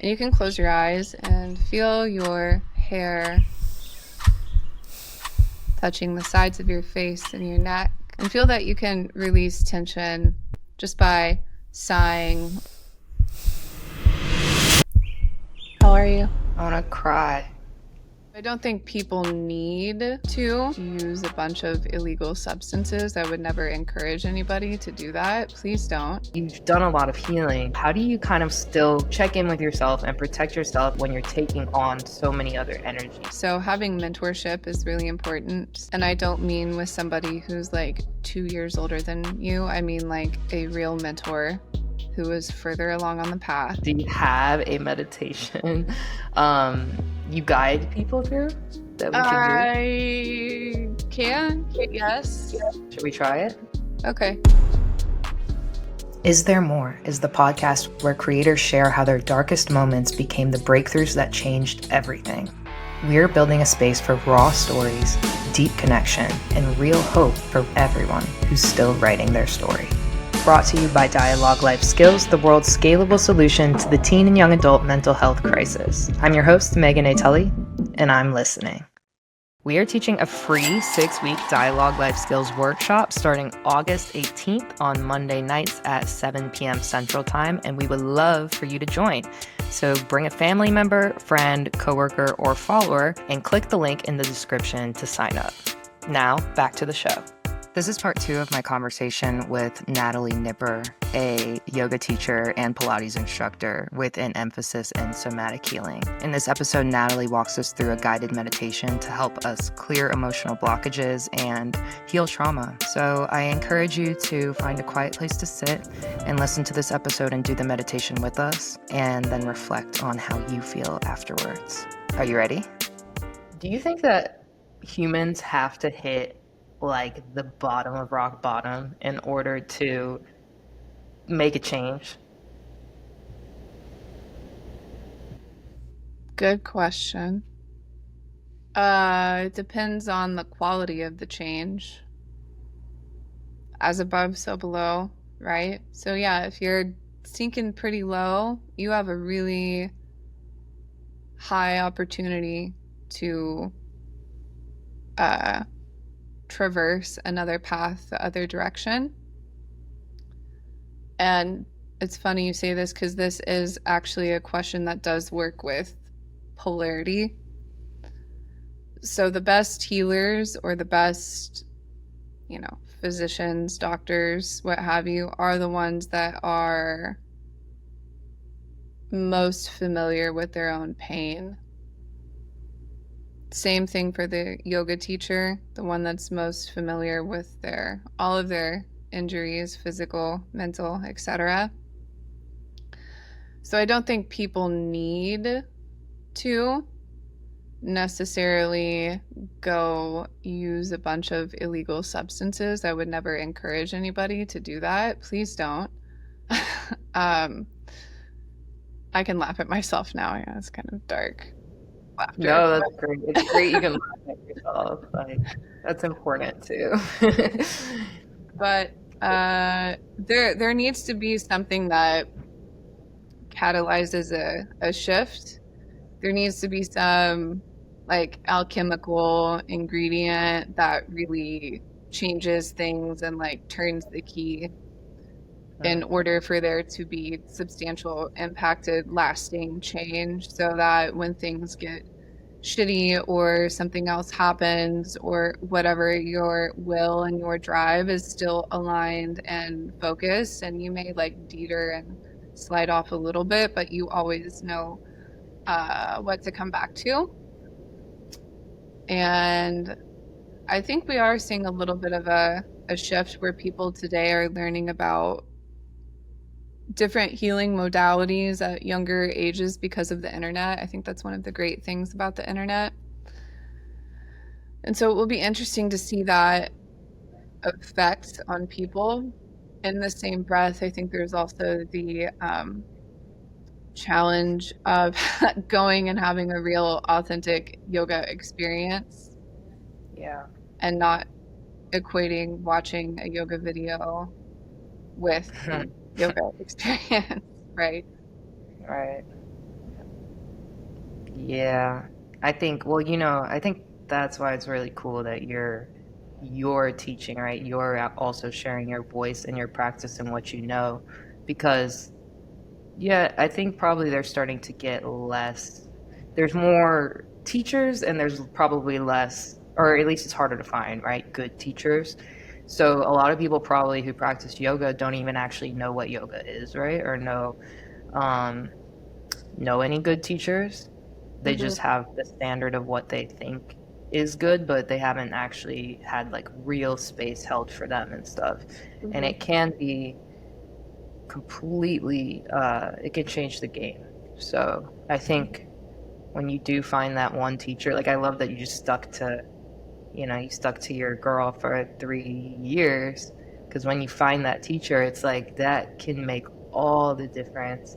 And you can close your eyes and feel your hair touching the sides of your face and your neck. And feel that you can release tension just by sighing. How are you? I want to cry. I don't think people need to use a bunch of illegal substances. I would never encourage anybody to do that. Please don't. You've done a lot of healing. How do you kind of still check in with yourself and protect yourself when you're taking on so many other energies? So having mentorship is really important. And I don't mean with somebody who's like 2 years older than you. I mean like a real mentor who is further along on the path. Do you have a meditation you guide people through that we can do? I can, yes. Should we try it? Okay. Is There More is the podcast where creators share how their darkest moments became the breakthroughs that changed everything. We're building a space for raw stories, deep connection, and real hope for everyone who's still writing their story. Brought to you by Dialog Life Skills, the world's scalable solution to the teen and young adult mental health crisis. I'm your host, Natalie, and I'm listening. We are teaching a free 6-week Dialog Life Skills workshop starting August 18th on Monday nights at 7 p.m. Central Time, and we would love for you to join. So bring a family member, friend, coworker, or follower, and click the link in the description to sign up. Now, back to the show. This is part 2 of my conversation with Natalie 𝗵𝗲𝗿𝗲, a yoga teacher and Pilates instructor with an emphasis in somatic healing. In this episode, Natalie walks us through a guided meditation to help us clear emotional blockages and heal trauma. So I encourage you to find a quiet place to sit and listen to this episode and do the meditation with us, and then reflect on how you feel afterwards. Are you ready? Do you think that humans have to hit like the bottom of rock bottom in order to make a change? Good question. It depends on the quality of the change. As above, so below, right? So yeah, if you're sinking pretty low, you have a really high opportunity to traverse another path the other direction. And it's funny you say this because this is actually a question that does work with polarity. So the best healers, or the best, physicians, doctors, what have you, are the ones that are most familiar with their own pain. Same thing for the yoga teacher, the one that's most familiar with all of their injuries, physical, mental, etc. So I don't think people need to necessarily go use a bunch of illegal substances. I would never encourage anybody to do that. Please don't. I can laugh at myself now. Yeah, it's kind of dark. Laughter. No, that's great. It's great you can laugh at yourself. Like, that's important too. But there needs to be something that catalyzes a shift. There needs to be some like alchemical ingredient that really changes things and like turns the key in order for there to be substantial impacted lasting change, so that when things get shitty or something else happens or whatever, your will and your drive is still aligned and focused, and you may like teeter and slide off a little bit, but you always know what to come back to. And I think we are seeing a little bit of a shift where people today are learning about different healing modalities at younger ages because of the internet. I think that's one of the great things about the internet. And so it will be interesting to see that effect on people. In the same breath, I think there's also the challenge of going and having a real authentic yoga experience. Yeah. And not equating watching a yoga video with yoga experience, right? Right. Yeah. I think, well, I think that's why it's really cool that you're teaching, right? You're also sharing your voice and your practice and what you know, because yeah, I think probably they're starting to get less. There's more teachers and there's probably less, or at least it's harder to find, right? Good teachers. So a lot of people probably who practice yoga don't even actually know what yoga is, right? Or um, know any good teachers. They Hmm. just have the standard of what they think is good, but they haven't actually had like real space held for them and stuff. And Hmm. it can be completely, it can change the game. So I think when you do find that one teacher, like I love that you just stuck to, you stuck to your girl for 3 years. Because when you find that teacher, it's like that can make all the difference.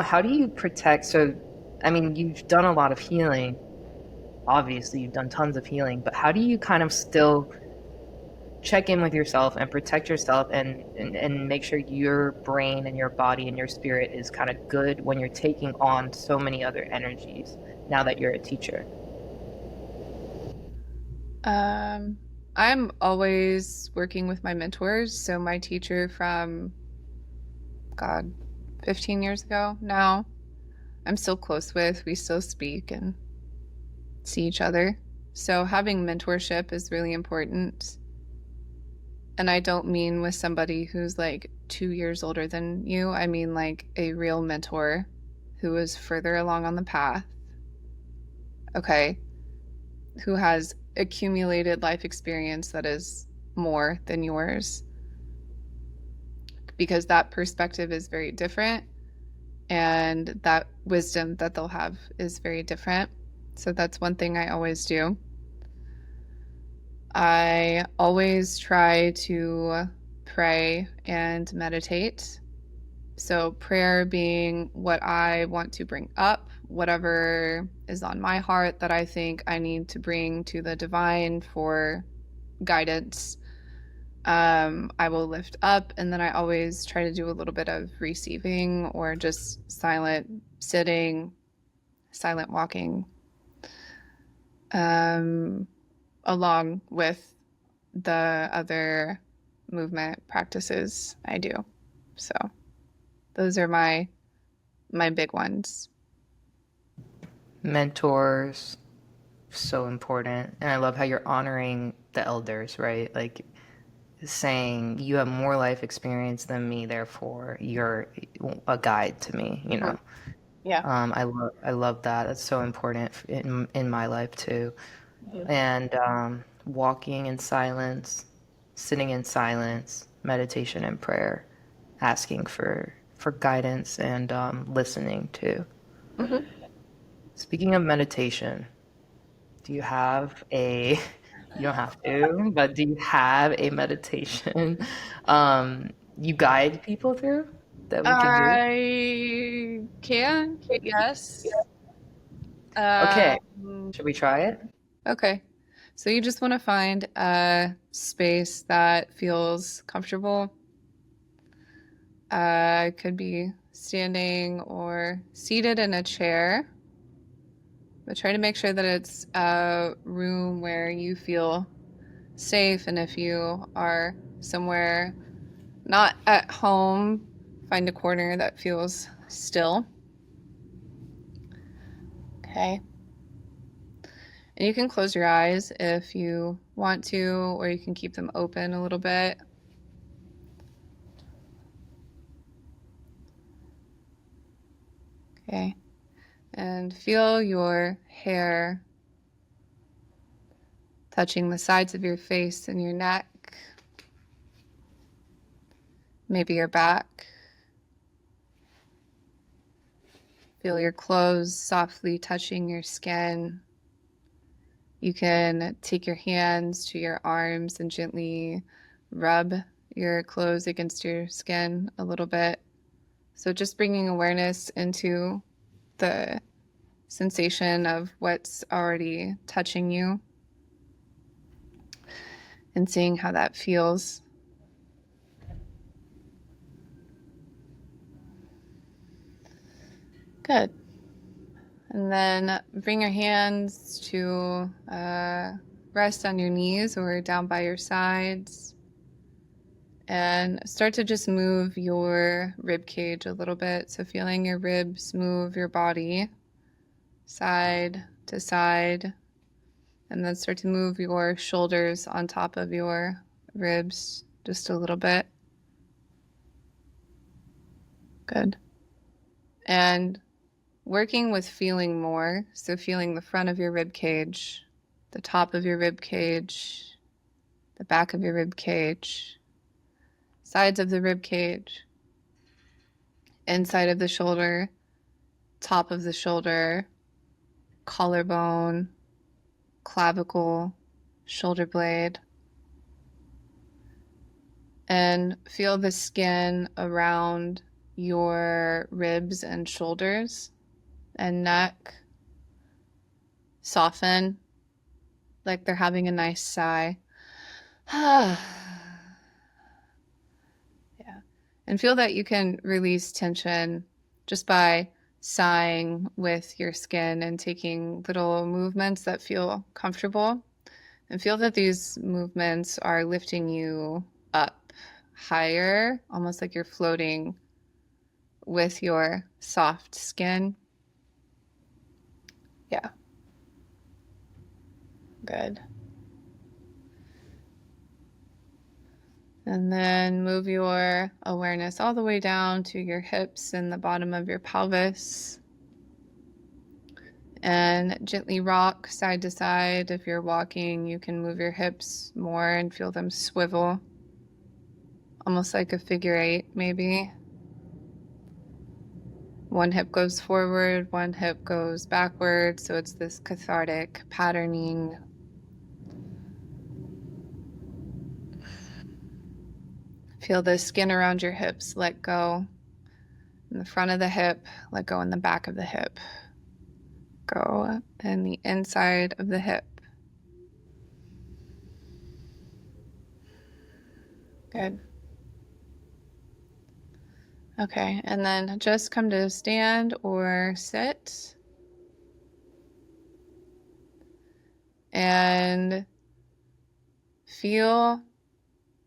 How do you protect? So, I mean, you've done a lot of healing. Obviously, you've done tons of healing, but how do you kind of still check in with yourself and protect yourself and make sure your brain and your body and your spirit is kind of good when you're taking on so many other energies now that you're a teacher? I'm always working with my mentors. So my teacher from, God, 15 years ago now, I'm still close with. We still speak and see each other. So having mentorship is really important. And I don't mean with somebody who's like 2 years older than you. I mean like a real mentor who is further along on the path. Okay. Who has accumulated life experience that is more than yours, because that perspective is very different and that wisdom that they'll have is very different. So that's one thing I always do. I always try to pray and meditate. So, prayer being what I want to bring up, whatever is on my heart that I think I need to bring to the divine for guidance. I will lift up, and then I always try to do a little bit of receiving or just silent sitting, silent walking, along with the other movement practices I do. So those are my big ones. Mentors, so important. And I love how you're honoring the elders, right? Like saying you have more life experience than me, therefore you're a guide to me. Yeah. I love that. That's so important in my life too. And walking in silence, sitting in silence, meditation and prayer, asking for guidance and listening too. Mhm. Speaking of meditation, do you have a you don't have to, but do you have a meditation you guide people through that we can do? I can, yes. Okay, Um, should we try it? okay. So you just want to find a space that feels comfortable. It could be standing or seated in a chair, but try to make sure that it's a room where you feel safe. And if you are somewhere not at home, find a corner that feels still. Okay. And you can close your eyes if you want to, or you can keep them open a little bit. Okay. And feel your hair touching the sides of your face and your neck, maybe your back. Feel your clothes softly touching your skin. You can take your hands to your arms and gently rub your clothes against your skin a little bit. So just bringing awareness into the sensation of what's already touching you and seeing how that feels. Good. And then bring your hands to rest on your knees or down by your sides. And start to just move your rib cage a little bit. So feeling your ribs move your body side to side. And then start to move your shoulders on top of your ribs just a little bit. Good. And working with feeling more. So feeling the front of your rib cage, the top of your rib cage, the back of your rib cage, sides of the rib cage, inside of the shoulder, top of the shoulder, collarbone, clavicle, shoulder blade. And feel the skin around your ribs and shoulders and neck soften like they're having a nice sigh. Yeah. And feel that you can release tension just by sighing with your skin and taking little movements that feel comfortable. And feel that these movements are lifting you up higher, almost like you're floating with your soft skin. Yeah. Good. And then move your awareness all the way down to your hips and the bottom of your pelvis. And gently rock side to side. If you're walking, you can move your hips more and feel them swivel. Almost like a figure eight, maybe. One hip goes forward, one hip goes backward. So it's this cathartic patterning. Feel the skin around your hips let go. In the front of the hip, let go in the back of the hip. Go in the inside of the hip. Good. Okay, and then just come to stand or sit. And feel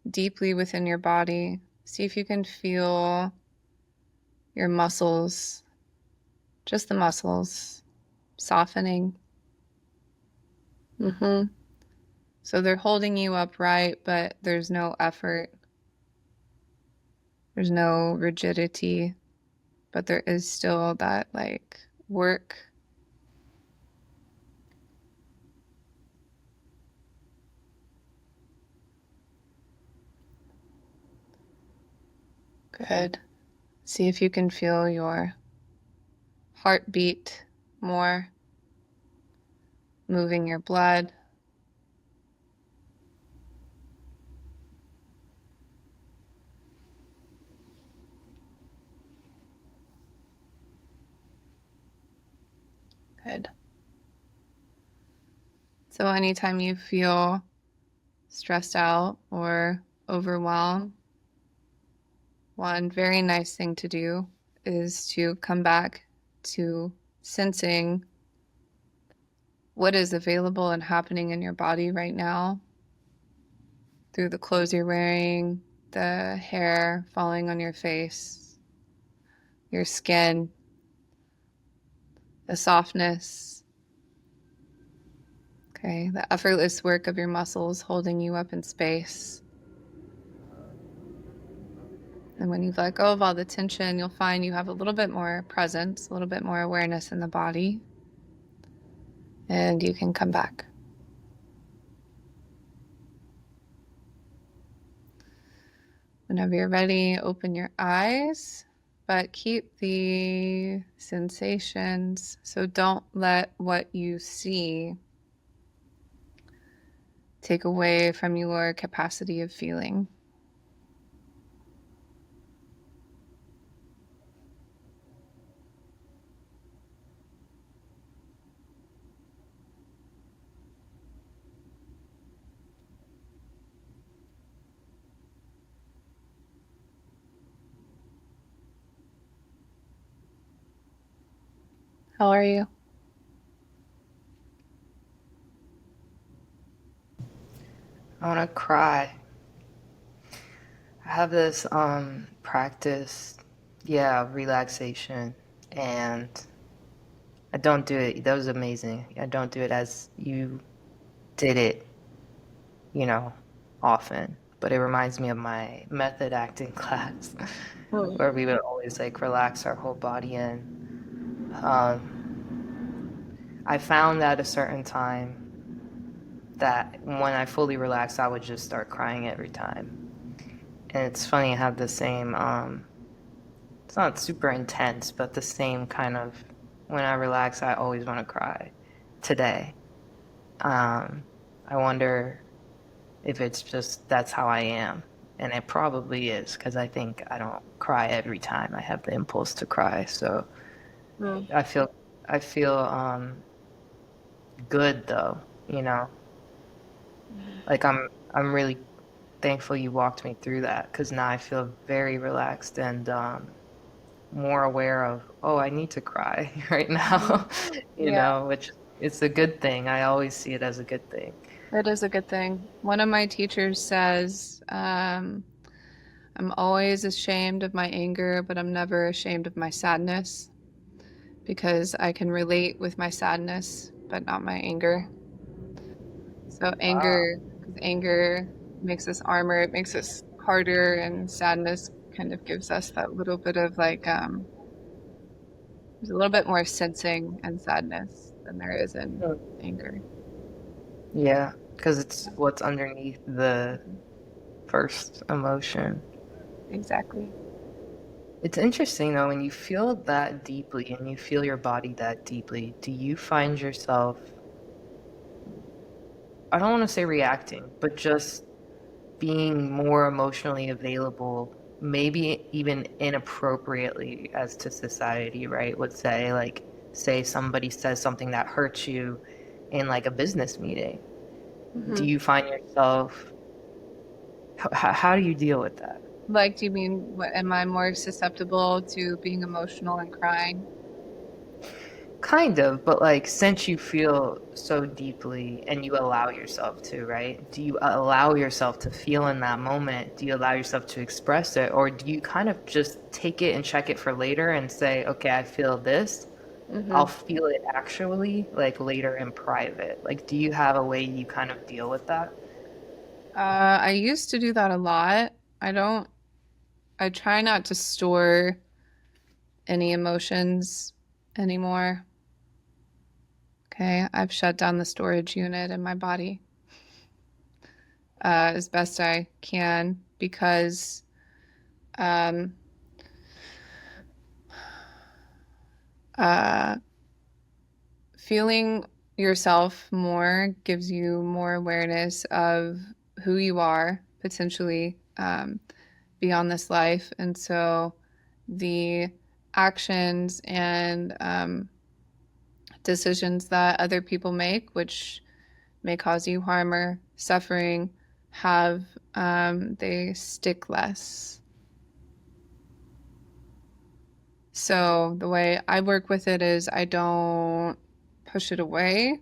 deeply within your body. See if you can feel your muscles, just the muscles, softening. So they're holding you upright, but there's no effort. There's no rigidity, but there is still that like work. Good. See if you can feel your heartbeat more, moving your blood. Good. So anytime you feel stressed out or overwhelmed, one very nice thing to do is to come back to sensing what is available and happening in your body right now through the clothes you're wearing, the hair falling on your face, your skin, the softness, okay, the effortless work of your muscles holding you up in space. And when you've let go of all the tension, you'll find you have a little bit more presence, a little bit more awareness in the body, and you can come back. Whenever you're ready, open your eyes, but keep the sensations. So don't let what you see take away from your capacity of feeling. How are you? I want to cry. I have this practice, relaxation, and I don't do it. That was amazing. I don't do it as you did it, often. But it reminds me of my method acting class, where we would always like relax our whole body in. I found at a certain time that when I fully relaxed, I would just start crying every time. And it's funny, I have the same, it's not super intense, but the same kind of, when I relax, I always want to cry today. I wonder if it's just, that's how I am. And it probably is, because I think I don't cry every time I have the impulse to cry. So I feel good though, like I'm really thankful you walked me through that, because now I feel very relaxed and more aware of, oh, I need to cry right now, which it's a good thing. I always see it as a good thing. It is a good thing. One of my teachers says, I'm always ashamed of my anger, but I'm never ashamed of my sadness, because I can relate with my sadness, but not my anger. So anger makes us armor, it makes us harder, and sadness kind of gives us that little bit of like, there's a little bit more sensing in sadness than there is in anger. Yeah, because it's what's underneath the first emotion. Exactly. It's interesting though, when you feel that deeply and you feel your body that deeply, do you find yourself, I don't want to say reacting, but just being more emotionally available, maybe even inappropriately as to society, right, would say, like, say somebody says something that hurts you in like a business meeting. Do you find yourself, how do you deal with that? Like, do you mean, am I more susceptible to being emotional and crying? Kind of, but like, since you feel so deeply and you allow yourself to, right? Do you allow yourself to feel in that moment? Do you allow yourself to express it? Or do you kind of just take it and check it for later and say, okay, I feel this. I'll feel it actually, like, later in private. Like, do you have a way you kind of deal with that? I used to do that a lot. I try not to store any emotions anymore. Okay, I've shut down the storage unit in my body as best I can, because um, feeling yourself more gives you more awareness of who you are potentially beyond this life. And so the actions and decisions that other people make, which may cause you harm or suffering, they stick less. So the way I work with it is I don't push it away.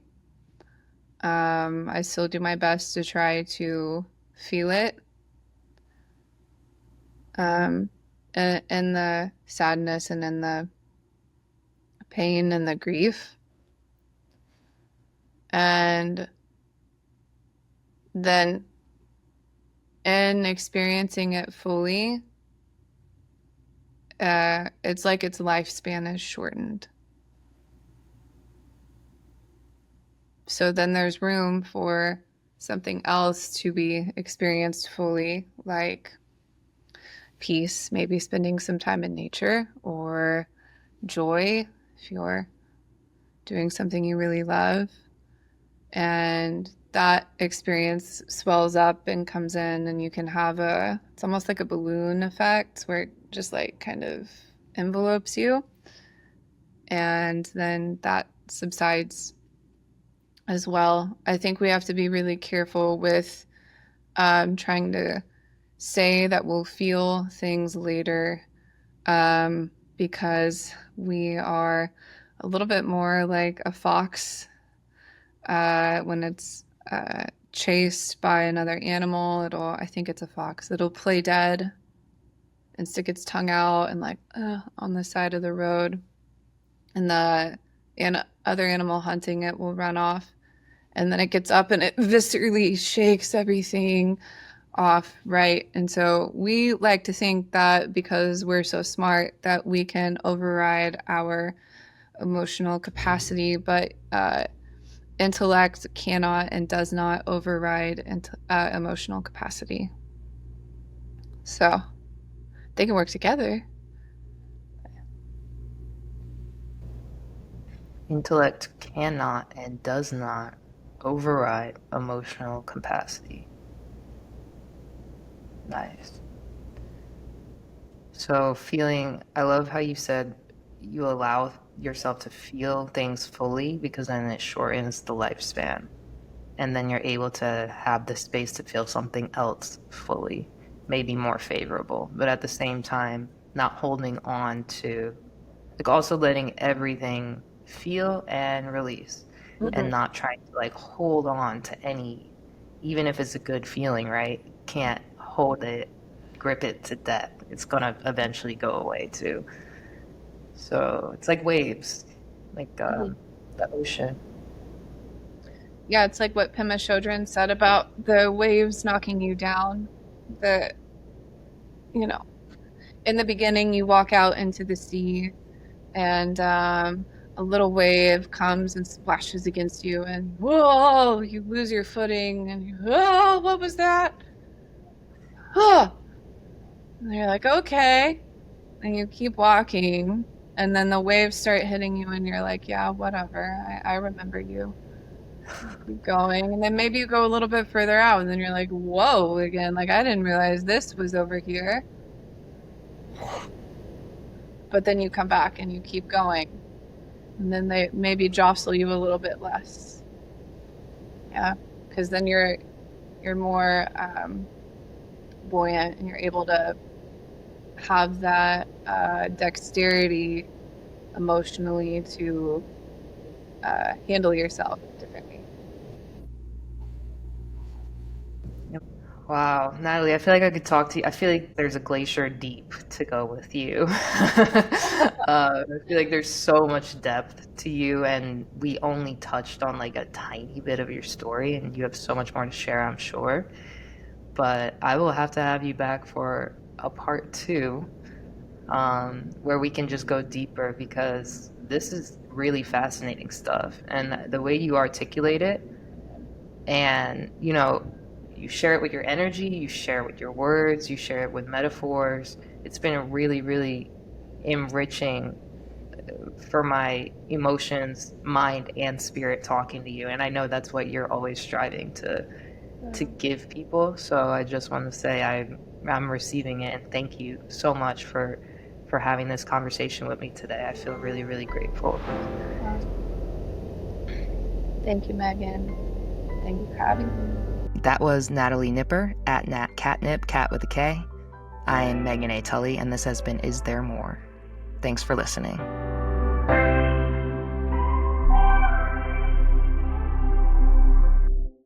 I still do my best to try to feel it, in the sadness and in the pain and the grief. And then in experiencing it fully, it's like its lifespan is shortened. So then there's room for something else to be experienced fully, like peace, maybe spending some time in nature, or joy if you're doing something you really love. And that experience swells up and comes in, and you can have it's almost like a balloon effect where it just like kind of envelopes you. And then that subsides as well. I think we have to be really careful with trying to say that we'll feel things later, because we are a little bit more like a fox when it's chased by another animal, I think it's a fox, it'll play dead and stick its tongue out and like on the side of the road. And the other animal hunting it will run off. And then it gets up and it viscerally shakes everything off, right? And so we like to think that because we're so smart that we can override our emotional capacity, but intellect cannot and does not override emotional capacity. So they can work together. Intellect cannot and does not override emotional capacity. Nice. So I love how you said you allow yourself to feel things fully, because then it shortens the lifespan. And then you're able to have the space to feel something else fully, maybe more favorable, but at the same time, not holding on to, like, also letting everything feel and release, and not trying to like hold on to any, even if it's a good feeling, right? Can't hold it, grip it to death. It's gonna eventually go away too. So it's like waves, like the ocean. Yeah, it's like what 𝗧𝗵𝗲𝗿𝗲 said about the waves knocking you down. In the beginning, you walk out into the sea, and a little wave comes and splashes against you, and whoa, you lose your footing, and whoa, what was that? Oh, and you're like, okay, and you keep walking, and then the waves start hitting you, and you're like, yeah, whatever, I remember you. Keep going, and then maybe you go a little bit further out, and then you're like, whoa, again, like I didn't realize this was over here. But then you come back and you keep going, and then they maybe jostle you a little bit less. Yeah, because then you're more buoyant, and you're able to have that dexterity emotionally to handle yourself differently. Wow, Natalie, I feel like I could talk to you. I feel like there's a glacier deep to go with you. I feel like there's so much depth to you, and we only touched on like a tiny bit of your story, and you have so much more to share, I'm sure. But I will have to have you back for a part 2, where we can just go deeper, because this is really fascinating stuff. And the way you articulate it, and you share it with your energy, you share it with your words, you share it with metaphors. It's been really, really enriching for my emotions, mind, and spirit talking to you. And I know that's what you're always striving to give people. So I just want to say I'm receiving it, and thank you so much for having this conversation with me today. I feel really, really grateful. Thank you, Megan. Thank you for having me. That was Natalie Nipper at @NatCatnip, cat with a K. I am Megan A. Tully, and this has been Is There More? Thanks for listening.